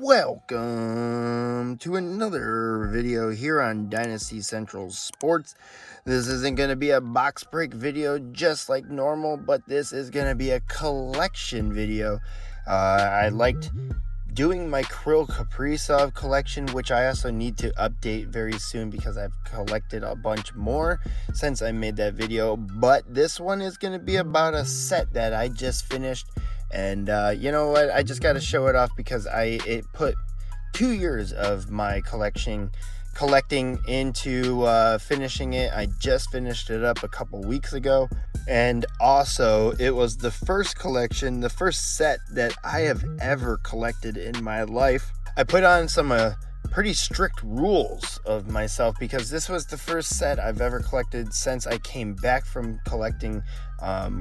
Welcome to another video here on DynastyCentral Sports. This isn't going to be a box break video just like normal, but this is going to be a collection video. I liked doing my Krill Kaprizov collection, which I also need to update very soon because I've collected a bunch more since I made that video. But this one is going to be about a set that I just finished. And you know what? I just got to show it off because it put 2 years of my collecting into finishing it. I just finished it up a couple weeks ago. And also, it was the first collection, the first set that I have ever collected in my life. I put on some pretty strict rules of myself because this was the first set I've ever collected since I came back from collecting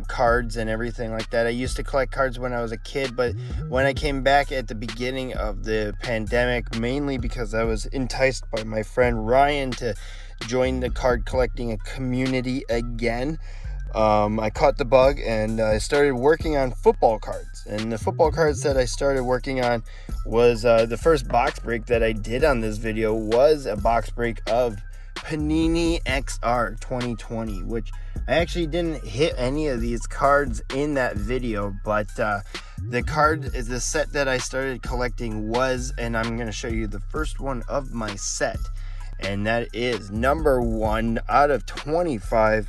cards and everything like that. I used to collect cards when I was a kid, but when I came back at the beginning of the pandemic, mainly because I was enticed by my friend Ryan to join the card collecting community again, I caught the bug and I started working on football cards. And the football cards that I started working on was the first box break that I did on this video was a box break of PANINI XR 2020, which I actually didn't hit any of these cards in that video, but the set that I started collecting was, and I'm going to show you the first one of my set, and that is number 1 out of 25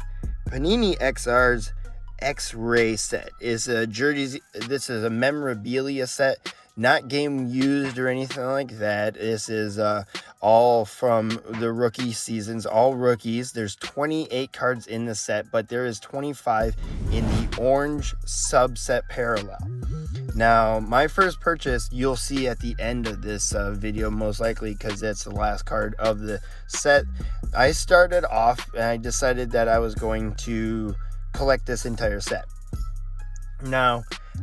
PANINI XR's X-Ray set. This is a memorabilia set, not game used or anything like that. This is all from the rookie seasons, all rookies. There's 28 cards in the set, but there is 25 in the orange subset parallel. Now, my first purchase, you'll see at the end of this video, most likely, because that's the last card of the set. I started off and I decided that I was going to collect this entire set. Now,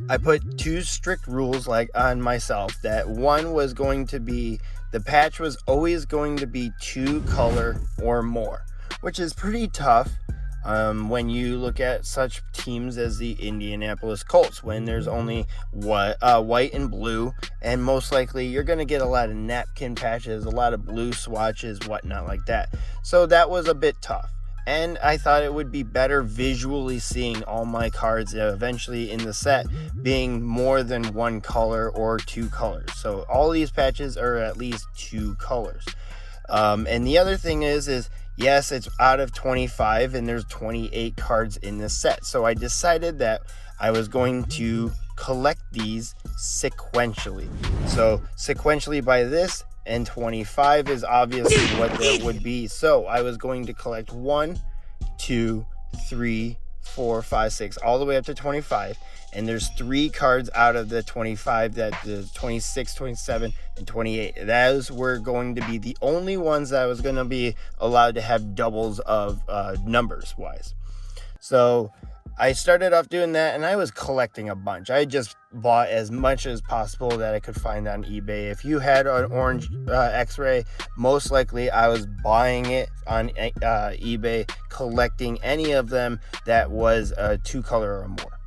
I put 2 strict rules on myself. That one was going to be, the patch was always going to be 2 color or more, which is pretty tough when you look at such teams as the Indianapolis Colts, when there's only white and blue, and most likely you're going to get a lot of napkin patches, a lot of blue swatches, whatnot like that. So that was a bit tough. And I thought it would be better visually seeing all my cards eventually in the set being more than 1 color or 2 colors. So all these patches are at least 2 colors. And the other thing is yes, it's out of 25 and there's 28 cards in the set. So I decided that I was going to collect these sequentially. So sequentially by this, and 25 is obviously what that would be. So I was going to collect 1, 2, 3, 4, 5, 6, all the way up to 25. And there's 3 cards out of the 25, that the 26, 27, and 28. Those were going to be the only ones that I was going to be allowed to have doubles of numbers wise. So I started off doing that, and I was collecting a bunch. I just bought as much as possible that I could find on eBay. If you had an orange X-Ray, most likely I was buying it on eBay, collecting any of them that was 2 color or more.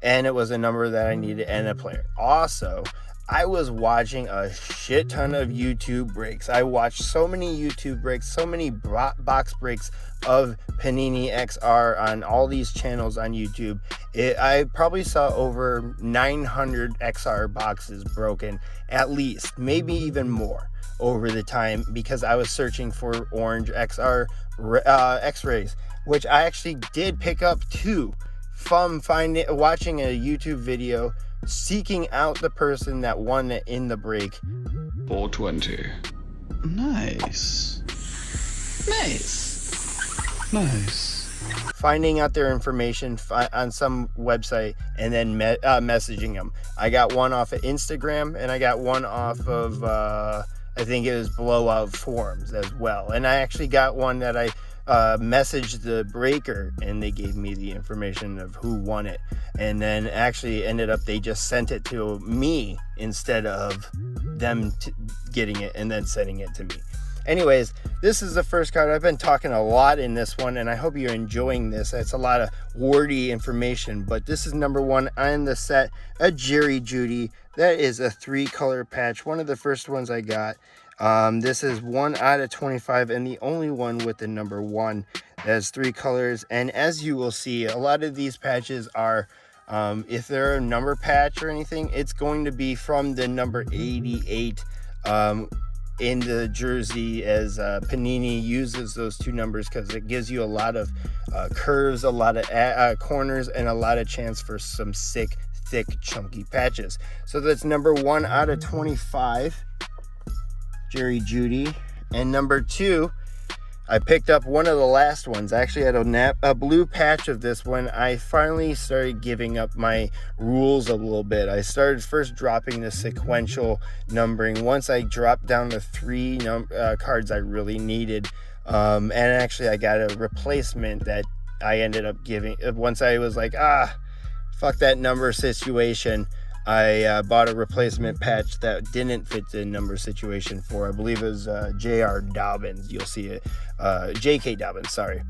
And it was a number that I needed and a player. Also, I was watching a shit ton of YouTube breaks. I watched so many YouTube breaks, so many box breaks of PANINI XR on all these channels on YouTube. I probably saw over 900 XR boxes broken, at least, maybe even more over the time, because I was searching for orange XR X-rays, which I actually did pick up 2 from watching a YouTube video, seeking out the person that won it in the break. 420. Nice. Finding out their information on some website and then messaging them. I got one off of Instagram and I got one off of I think it was Blowout Forums as well. And I actually got one that I messaged the breaker and they gave me the information of who won it, and then actually ended up they just sent it to me instead of them getting it and then sending it to me. Anyways, this is the first card. I've been talking a lot in this one, and I hope you're enjoying this. It's a lot of wordy information, but this is number 1 on the set, a Jerry Judy. That is a 3-color patch, one of the first ones I got. This is 1 out of 25 and the only one with the number 1. That has 3 colors, and as you will see, a lot of these patches are, if they're a number patch or anything, it's going to be from the number 88 in the jersey, as Panini uses those 2 numbers because it gives you a lot of curves, a lot of corners, and a lot of chance for some sick, thick, chunky patches. So that's number 1 out of 25, Jerry Judy. And number 2, I picked up one of the last ones. I actually had a blue patch of this one. I finally started giving up my rules a little bit. I started first dropping the sequential numbering. Once I dropped down to 3 cards I really needed, and actually I got a replacement that I ended up giving. Once I was like, fuck that number situation, I bought a replacement patch that didn't fit the number situation for, I believe it was J.R. Dobbins. You'll see it. J.K. Dobbins, sorry.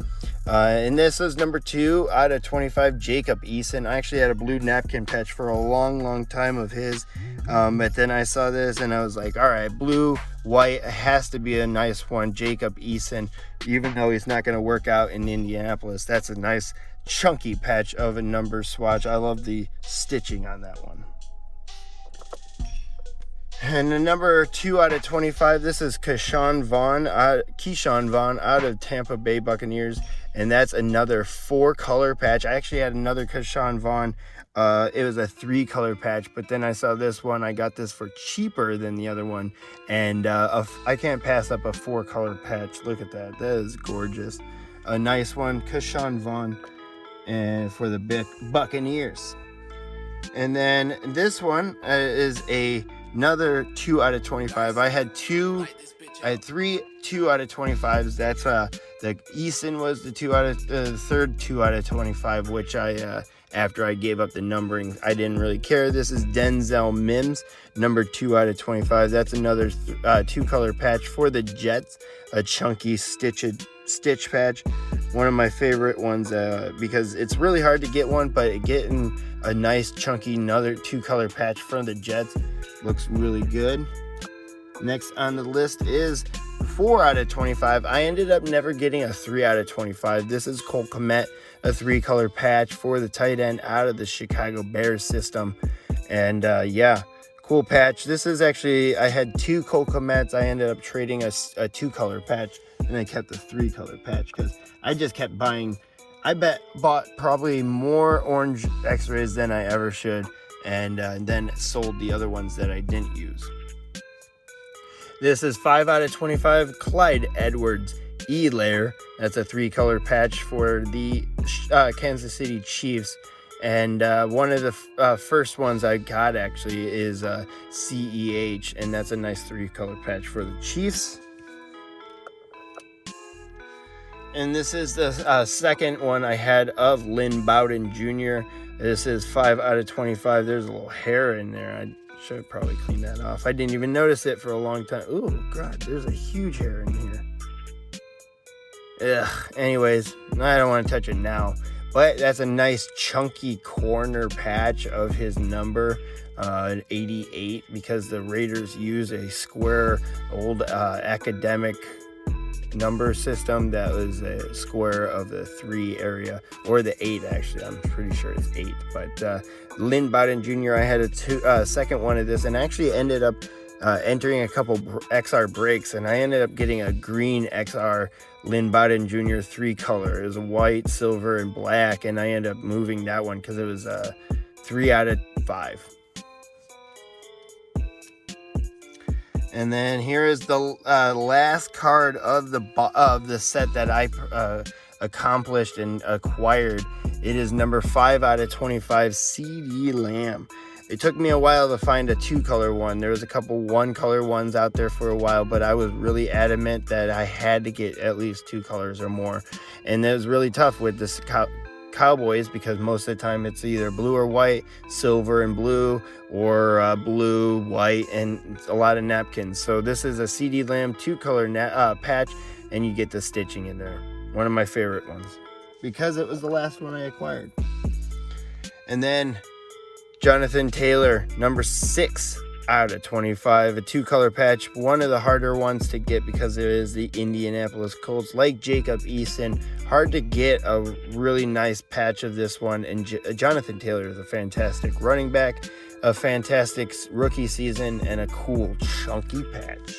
And this is number 2 out of 25, Jacob Eason. I actually had a blue napkin patch for a long, long time of his. But then I saw this and I was like, all right, blue, white, has to be a nice one. Jacob Eason, even though he's not going to work out in Indianapolis, that's a nice chunky patch of a number swatch. I love the stitching on that one. And the number 2 out of 25, this is Kashan Vaughan out of Tampa Bay Buccaneers, and that's another 4-color patch. I actually had another Kashan Vaughan. It was a 3-color patch, but then I saw this one. I got this for cheaper than the other one, and I can't pass up a 4-color patch. Look at that. That is gorgeous. A nice one, Kashan Vaughan, and for the Buccaneers. And then this one is another 2 out of 25. I had 3 2 out of 25s. That's the Eason was the third 2 out of 25, which I after I gave up the numbering, I didn't really care. This is Denzel Mims, number 2 out of 25. That's another 2-color patch for the Jets, a chunky stitch patch. One of my favorite ones because it's really hard to get one, but getting a nice chunky another 2-color patch from the Jets looks really good. Next on the list is 4 out of 25. I ended up never getting a 3 out of 25. This is Cole Kmet, a 3-color patch for the tight end out of the Chicago Bears system. And yeah, cool patch. This is actually, I had 2 Cole Kmets. I ended up trading a 2-color patch, and I kept the 3-color patch because I just kept buying. I bought probably more orange x-rays than I ever should, and then sold the other ones that I didn't use. This is 5 out of 25, Clyde Edwards-Helaire. That's a 3-color patch for the Kansas City Chiefs. And one of the first ones I got actually is CEH, and that's a nice 3-color patch for the Chiefs. And this is the second one I had of Lynn Bowden Jr. This is 5 out of 25. There's a little hair in there. I should probably clean that off. I didn't even notice it for a long time. Oh, God, there's a huge hair in here. Ugh. Anyways, I don't want to touch it now. But that's a nice chunky corner patch of his number, 88, because the Raiders use a square old academic number system that was a square of the 3 area, or the 8 actually. I'm pretty sure it's 8. But Lynn Bowden Jr., I had a second one of this, and actually ended up entering a couple XR breaks, and I ended up getting a green XR Lynn Bowden Jr. 3-color. It was white, silver, and black, and I ended up moving that one because it was 3 out of 5. And then here is the last card of the set that I accomplished and acquired. It is number 5 out of 25, CeeDee Lamb. It took me a while to find a 2-color one. There was a couple 1-color ones out there for a while, but I was really adamant that I had to get at least 2 colors or more. And it was really tough with this Cowboys, because most of the time it's either blue or white, silver and blue, or blue, white, and a lot of napkins. So this is a CD Lamb 2-color patch, and you get the stitching in there. One of my favorite ones, because it was the last one I acquired. And then Jonathan Taylor, number 6 out of 25, a 2-color patch, one of the harder ones to get because it is the Indianapolis Colts. Like Jacob Eason, hard to get a really nice patch of this one. And Jonathan Taylor is a fantastic running back, a fantastic rookie season, and a cool chunky patch.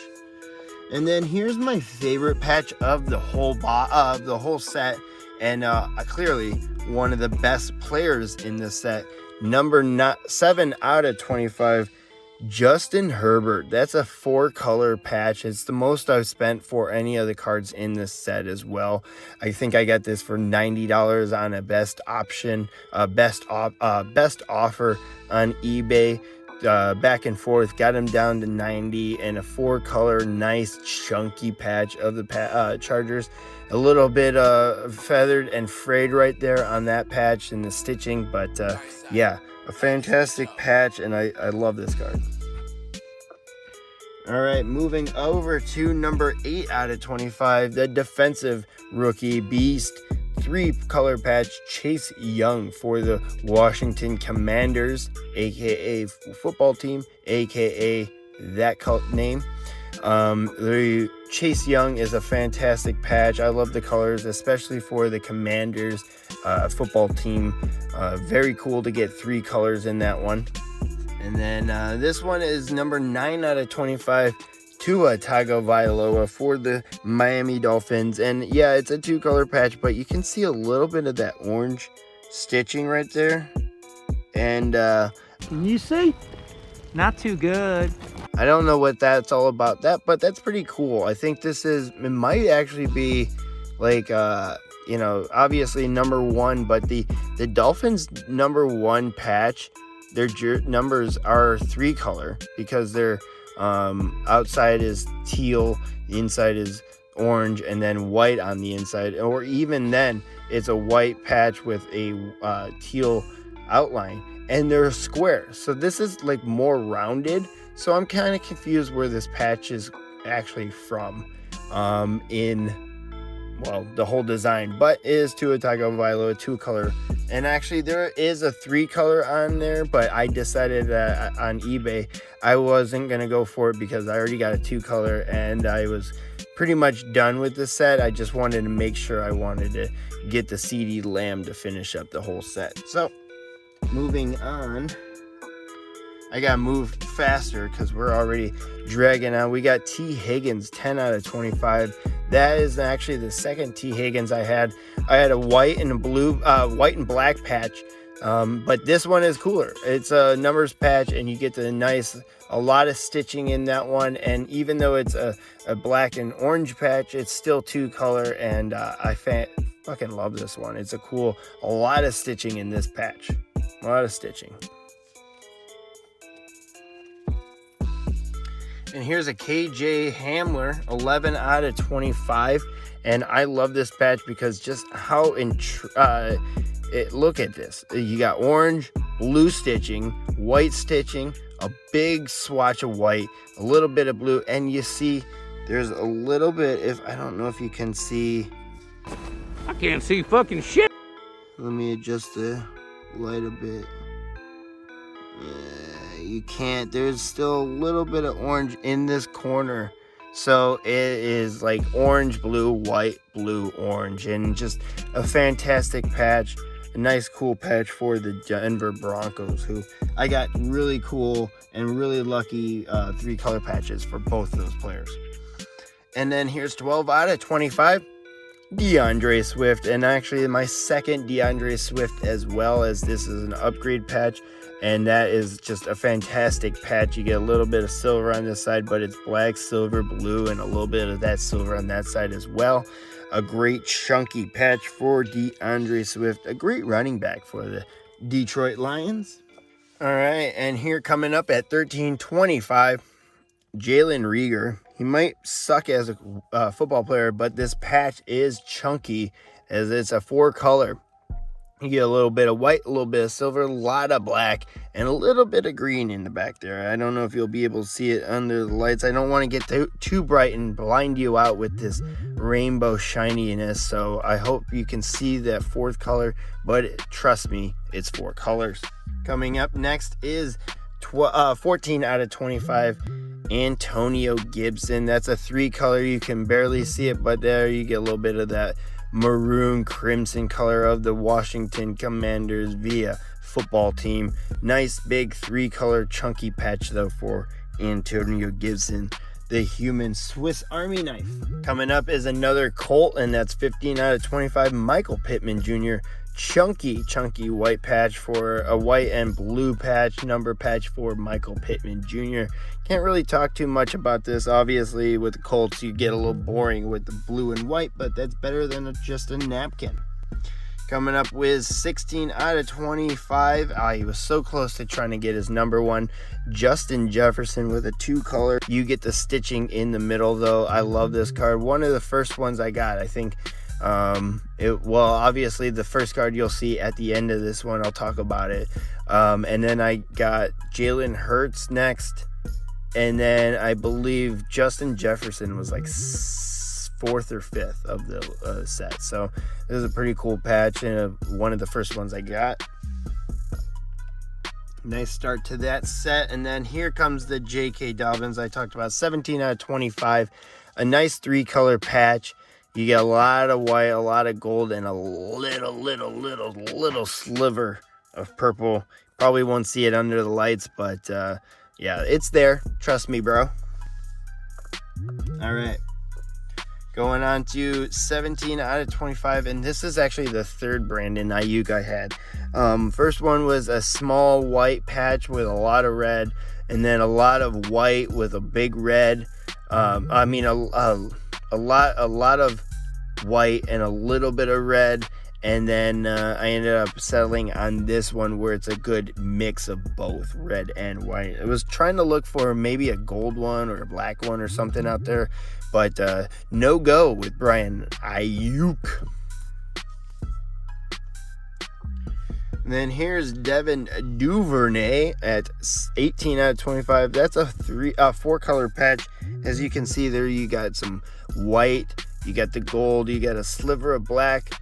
And then here's my favorite patch of the whole set, and clearly one of the best players in this set. Number 7 out of 25, Justin Herbert. That's a 4-color patch. It's the most I've spent for any of the cards in this set as well. I think I got this for $90 on a best offer on eBay. Back and forth, got him down to 90, and a 4-color nice chunky patch of the Chargers. A little bit feathered and frayed right there on that patch and the stitching, but yeah, a fantastic patch, and I love this card. All right, moving over to number 8 out of 25, the defensive rookie beast, 3-color patch, Chase Young for the Washington Commanders, aka football team, aka that name. The Chase Young is a fantastic patch. I love the colors, especially for the Commanders football team. Very cool to get 3 colors in that one. And then this one is number 9 out of 25, Tua Tagovailoa for the Miami Dolphins. And yeah, it's a 2-color patch, but you can see a little bit of that orange stitching right there. And can you see? Not too good. I don't know what that's all about, but that's pretty cool. I think it might actually be like obviously number 1, but the Dolphins number 1 patch, their numbers are 3-color because their outside is teal, the inside is orange, and then white on the inside, or even then it's a white patch with a teal outline, and they're square. So this is like more rounded. So I'm kind of confused where this patch is actually from the whole design, but it is Tua Tagovailoa, 2-color. And actually there is a 3-color on there, but I decided on eBay I wasn't going to go for it because I already got a 2-color and I was pretty much done with the set. I just wanted to make sure I wanted to get the CD Lamb to finish up the whole set. So moving on, I gotta move faster because we're already dragging on. We got T. Higgins, 10 out of 25. That is actually the second T. Higgins I had. I had a white and black patch, but this one is cooler. It's a numbers patch, and you get a lot of stitching in that one. And even though it's a black and orange patch, it's still 2-color, and I fucking love this one. It's a lot of stitching in this patch. A lot of stitching. And here's a KJ Hamler, 11 out of 25. And I love this patch because just how look at this. You got orange, blue stitching, white stitching, a big swatch of white, a little bit of blue, and you see there's a little bit, I don't know if you can see. I can't see fucking shit. Let me adjust the light a bit. You can't. There's still a little bit of orange in this corner. So it is like orange, blue, white, blue, orange, and just a fantastic patch. A nice, cool patch for the Denver Broncos, who I got really cool and really lucky 3-color patches for both of those players. And then here's 12 out of 25, Deandre Swift. And actually my second Deandre Swift as well, as this is an upgrade patch. And that is just a fantastic patch. You get a little bit of silver on this side, but it's black, silver, blue, and a little bit of that silver on that side as well. A great chunky patch for DeAndre Swift. A great running back for the Detroit Lions. All right, and here coming up at 1325, Jalen Rieger. He might suck as a football player, but this patch is chunky as it's a 4-color. You get a little bit of white, a little bit of silver, a lot of black, and a little bit of green in the back there. I don't know if you'll be able to see it under the lights. I don't want to get too bright and blind you out with this rainbow shininess, so I hope you can see that fourth color, but trust me, it's 4 colors. Coming up next is 14 out of 25, Antonio Gibson. That's a 3 color. You can barely see it, but there you get a little bit of that maroon crimson color of the Washington Commanders via football team. Nice big 3 color chunky patch though for Antonio Gibson, the human Swiss Army knife. Coming up is another Colt, and that's 15 out of 25, Michael Pittman Jr. Chunky white patch for a white and blue patch, number patch for Michael Pittman Jr. Can't really talk too much about this. Obviously, with the Colts, you get a little boring with the blue and white, but that's better than just a napkin. Coming up with 16 out of 25. He was so close to trying to get his number 1, Justin Jefferson with a 2 color. You get the stitching in the middle, though. I love this card. One of the first ones I got, I think. Obviously the first card you'll see at the end of this one, I'll talk about it. And then I got Jalen Hurts next, and then I believe Justin Jefferson was like 4th or 5th of the set. So this is a pretty cool patch, and one of the first ones I got. Nice start to that set. And then here comes the J.K. Dobbins I talked about, 17 out of 25, a nice 3 color patch. You get a lot of white, a lot of gold, and a little sliver of purple. Probably won't see it under the lights, but yeah, it's there. Trust me, bro. All right. Going on to 17 out of 25, and this is actually the 3rd Brandon Ayuk I had. First one was a small white patch with a lot of red, and then a lot of white with a big red. A lot of white and a little bit of red, and then I ended up settling on this one where it's a good mix of both red and white. I was trying to look for maybe a gold one or a black one or something out there, but no go with Brian Ayuk. And then here's Devin Duvernay at 18 out of 25. That's a 4 color patch. As you can see there, you got some white, you got the gold, you got a sliver of black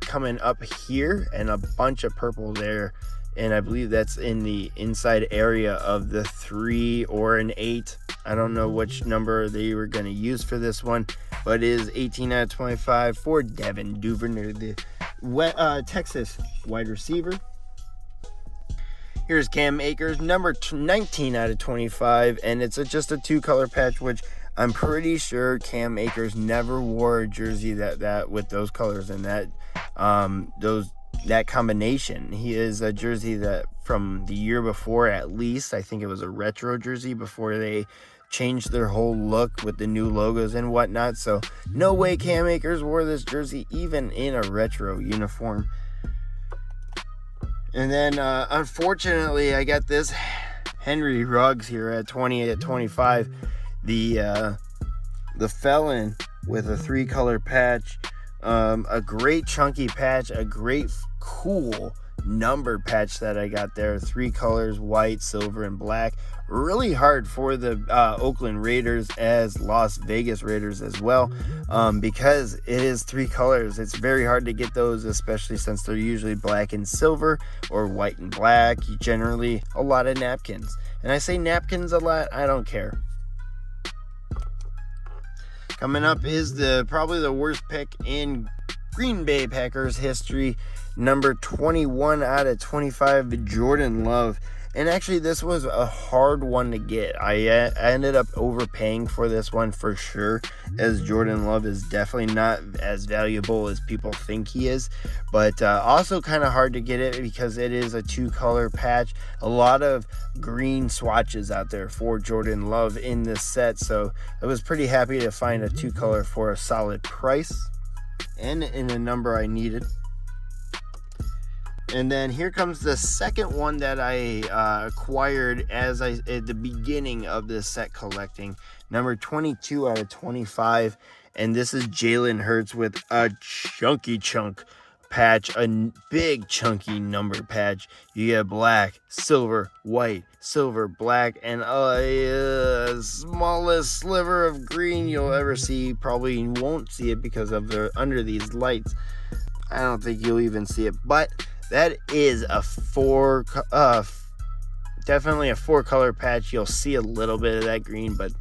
coming up here, and a bunch of purple there. And I believe that's in the inside area of the 3 or an 8. I don't know which number they were going to use for this one, but it is 18 out of 25 for Devin Duvernay, the Texas wide receiver. Here's Cam Akers, number 19 out of 25, and it's just a 2 color patch, which I'm pretty sure Cam Akers never wore a jersey that with those colors and that combination. He is a jersey that from the year before, at least. I think it was a retro jersey before they changed their whole look with the new logos and whatnot. So no way Cam Akers wore this jersey even in a retro uniform. And then unfortunately I got this Henry Ruggs here at 20 at 25. The felon with a 3 color patch, a great chunky patch, a great cool number patch that I got there. 3 colors, white, silver, and black. Really hard for the Oakland Raiders as Las Vegas Raiders as well, because it is 3 colors. It's very hard to get those, especially since they're usually black and silver or white and black. Generally a lot of napkins, and I say napkins a lot, I don't care. Coming up is probably the worst pick in Green Bay Packers history, number 21 out of 25, Jordan Love. And actually, this was a hard one to get. I ended up overpaying for this one for sure, as Jordan Love is definitely not as valuable as people think he is. But also kind of hard to get it because it is a 2 color patch. A lot of green swatches out there for Jordan Love in this set. So I was pretty happy to find a 2 color for a solid price and in a number I needed. And then here comes the second one that I acquired at the beginning of this set collecting. Number 22 out of 25. And this is Jalen Hurts with a chunky chunk patch, a big chunky number patch. You get black, silver, white, silver, black, and smallest sliver of green you'll ever see. Probably won't see it because of the under these lights. I don't think you'll even see it, but that is a definitely a 4-color patch. You'll see a little bit of that green, but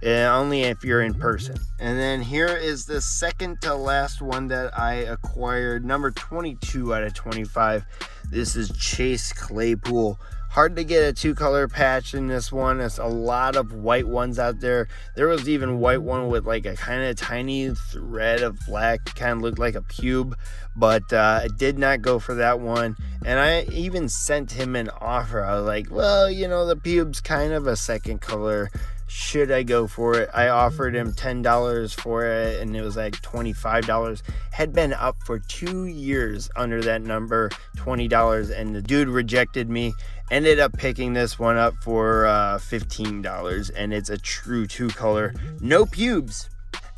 only if you're in person. And then here is the second to last one that I acquired, number 22 out of 25. This is Chase Claypool. Hard to get a 2-color patch in this one. It's a lot of white ones out there. There was even white one with like a kind of tiny thread of black, kind of looked like a pube, but I did not go for that one. And I even sent him an offer. I was like, well, you know, the pube's kind of a second color. Should I go for it? I offered him $10 for it, and it was like $25. Had been up for 2 years under that number, $20, and the dude rejected me. Ended up picking this one up for $15, and it's a true 2-color, no pubes.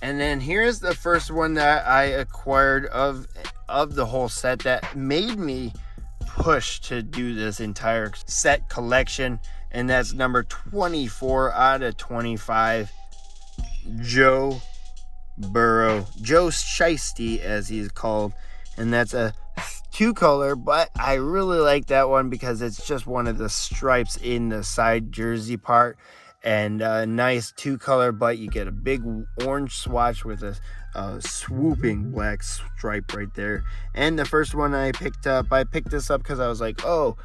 And then here's the first one that I acquired of the whole set that made me push to do this entire set collection. And that's number 24 out of 25, Joe Burrow, Joe Shiesty as he's called. And that's a 2-color, but I really like that one because it's just one of the stripes in the side jersey part. And a nice 2-color, but you get a big orange swatch with a swooping black stripe right there. And the first one I picked this up because I was like, oh,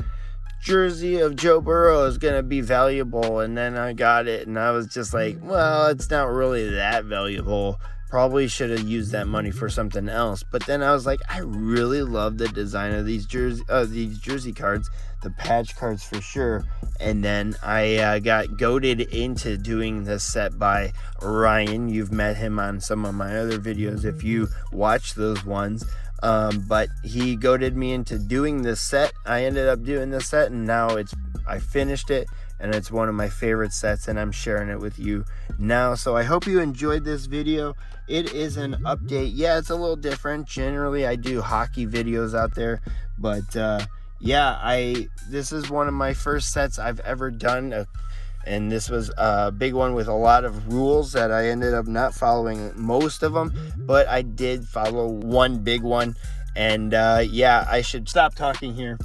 jersey of Joe Burrow is gonna be valuable. And then I got it and I was just like, well, it's not really that valuable. Probably should have used that money for something else. But then I was like, I really love the design of these jersey cards, the patch cards for sure. And then I got goaded into doing this set by Ryan. You've met him on some of my other videos if you watch those ones. But he goaded me into doing this set. I ended up doing this set, and now I finished it, and it's one of my favorite sets, and I'm sharing it with you now. So I hope you enjoyed this video. It is an update. Yeah, it's a little different. Generally, I do hockey videos out there, but yeah, this is one of my first sets I've ever done. And this was a big one with a lot of rules that I ended up not following most of them, but I did follow one big one. And yeah, I should stop talking here.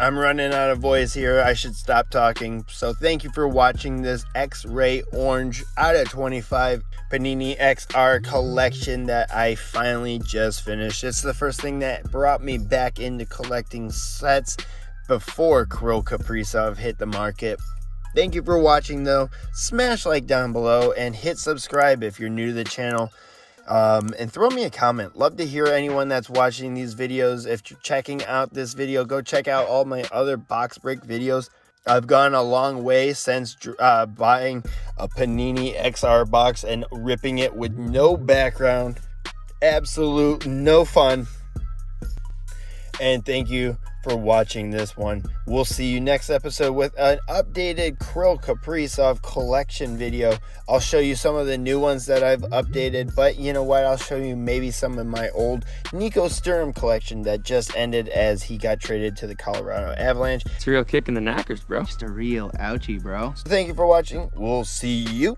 I'm running out of voice here. I should stop talking. So thank you for watching this X-Ray Orange out of 25 Panini XR collection that I finally just finished. It's the first thing that brought me back into collecting sets before Kirill Kaprizov hit the market. Thank you for watching though. Smash like down below and hit subscribe if you're new to the channel. And throw me a comment. Love to hear anyone that's watching these videos. If you're checking out this video, go check out all my other box break videos. I've gone a long way since buying a Panini XR box and ripping it with no background. Absolute no fun. And thank you for watching this one. We'll see you next episode with an updated Kirill Kaprizov collection video. I'll show you some of the new ones that I've updated, but you know what? I'll show you maybe some of my old Nico Sturm collection that just ended as he got traded to the Colorado Avalanche. It's a real kick in the knackers, bro. Just a real ouchie, bro. So thank you for watching. We'll see you